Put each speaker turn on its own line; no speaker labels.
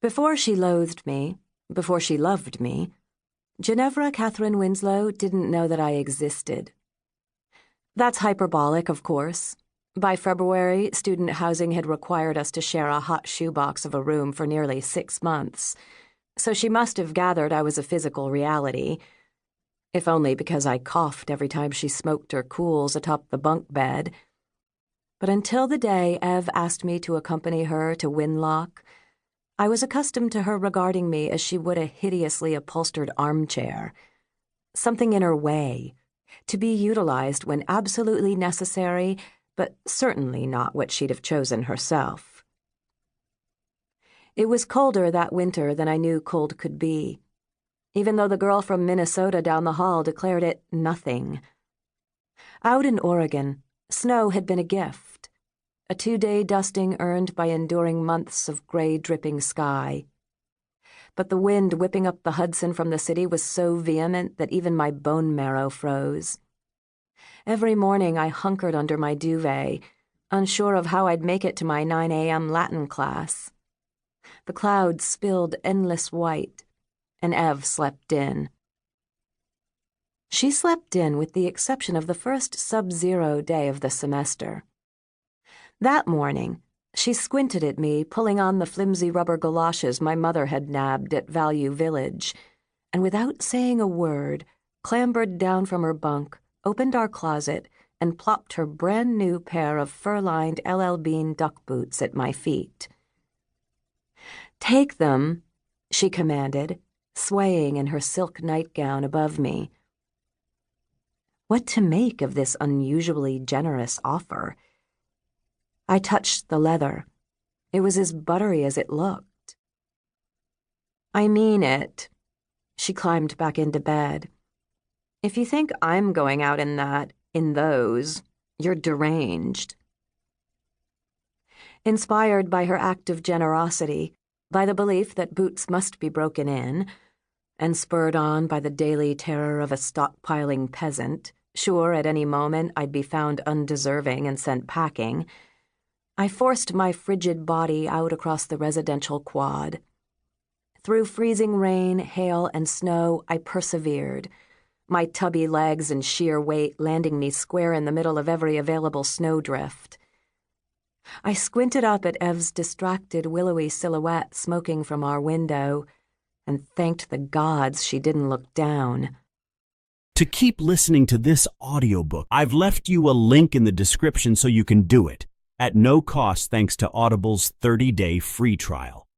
Before she loathed me, before she loved me, Ginevra Catherine Winslow didn't know that I existed. That's hyperbolic, of course. By February, student housing had required us to share a hot shoebox of a room for nearly 6 months, so she must have gathered I was a physical reality, if only because I coughed every time she smoked her cools atop the bunk bed. But until the day Ev asked me to accompany her to Winlock, I was accustomed to her regarding me as she would a hideously upholstered armchair, something in her way, to be utilized when absolutely necessary, but certainly not what she'd have chosen herself. It was colder that winter than I knew cold could be, even though the girl from Minnesota down the hall declared it nothing. Out in Oregon, snow had been a gift, a 2-day dusting earned by enduring months of gray-dripping sky. But the wind whipping up the Hudson from the city was so vehement that even my bone marrow froze. Every morning I hunkered under my duvet, unsure of how I'd make it to my 9 a.m. Latin class. The clouds spilled endless white, and Ev slept in. She slept in with the exception of the first sub-zero day of the semester. That morning, she squinted at me, pulling on the flimsy rubber galoshes my mother had nabbed at Value Village, and without saying a word, clambered down from her bunk, opened our closet, and plopped her brand-new pair of fur-lined LL Bean duck boots at my feet. "Take them," she commanded, swaying in her silk nightgown above me. What to make of this unusually generous offer? I touched the leather. It was as buttery as it looked. "I mean it." She climbed back into bed. "If you think I'm going out in those, you're deranged." Inspired by her act of generosity, by the belief that boots must be broken in, and spurred on by the daily terror of a stockpiling peasant, sure at any moment I'd be found undeserving and sent packing, I forced my frigid body out across the residential quad. Through freezing rain, hail, and snow, I persevered, my tubby legs and sheer weight landing me square in the middle of every available snowdrift. I squinted up at Ev's distracted, willowy silhouette smoking from our window, and thanked the gods she didn't look down.
To keep listening to this audiobook, I've left you a link in the description so you can do it, at no cost thanks to Audible's 30-day free trial.